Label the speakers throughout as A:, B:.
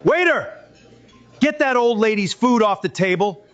A: Waiter! Get that old lady's food off the table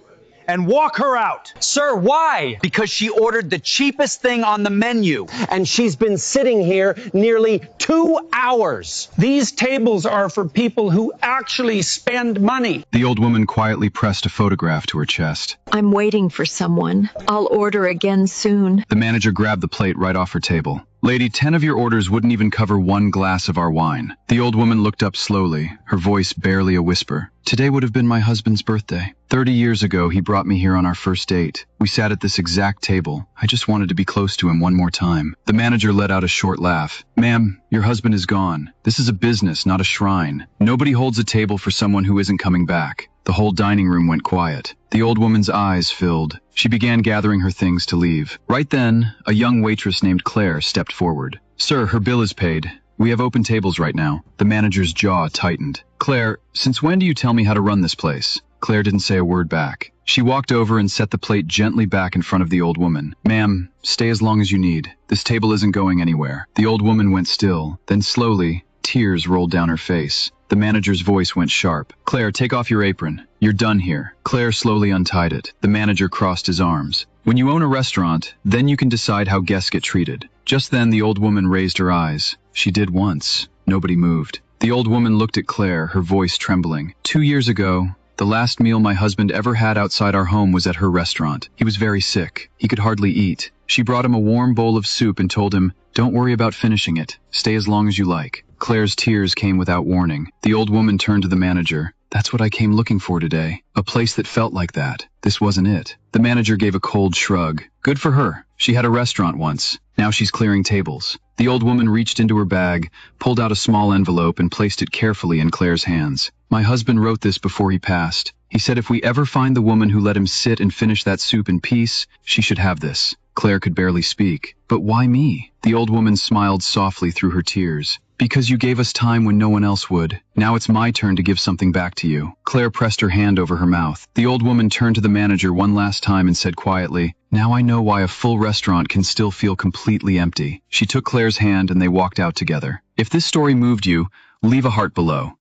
A: and walk her out.
B: Sir, why? Because she ordered the cheapest thing on the menu.
C: And she's been sitting here nearly 2 hours.
D: These tables are for people who actually spend money.
E: The old woman quietly pressed a photograph to her chest.
F: I'm waiting for someone. I'll order again soon.
E: The manager grabbed the plate right off her table. Lady, 10 of your orders wouldn't even cover 1 glass of our wine. The old woman looked up slowly, her voice barely a whisper. Today would have been my husband's birthday. 30 years ago, he brought me here on our first date. We sat at this exact table. I just wanted to be close to him one more time. The manager let out a short laugh. Ma'am, your husband is gone. This is a business, not a shrine. Nobody holds a table for someone who isn't coming back. The whole dining room went quiet. The old woman's eyes filled. She began gathering her things to leave. Right then, a young waitress named Claire stepped forward. Sir, her bill is paid. We have open tables right now. The manager's jaw tightened. Claire, since when do you tell me how to run this place? Claire didn't say a word back. She walked over and set the plate gently back in front of the old woman. Ma'am, stay as long as you need. This table isn't going anywhere. The old woman went still. Then slowly, tears rolled down her face. The manager's voice went sharp. Claire, take off your apron. You're done here. Claire slowly untied it. The manager crossed his arms. When you own a restaurant, then you can decide how guests get treated. Just then, the old woman raised her eyes. She did once. Nobody moved. The old woman looked at Claire, her voice trembling. 2 years ago, the last meal my husband ever had outside our home was at her restaurant. He was very sick. He could hardly eat. She brought him a warm bowl of soup and told him, "Don't worry about finishing it. Stay as long as you like." Claire's tears came without warning. The old woman turned to the manager. That's what I came looking for today. A place that felt like that. This wasn't it. The manager gave a cold shrug. Good for her. She had a restaurant once. Now she's clearing tables. The old woman reached into her bag, pulled out a small envelope, and placed it carefully in Claire's hands. My husband wrote this before he passed. He said if we ever find the woman who let him sit and finish that soup in peace, she should have this. Claire could barely speak. But why me? The old woman smiled softly through her tears. Because you gave us time when no one else would. Now it's my turn to give something back to you. Claire pressed her hand over her mouth. The old woman turned to the manager one last time and said quietly, "Now I know why a full restaurant can still feel completely empty." She took Claire's hand and they walked out together. If this story moved you, leave a heart below.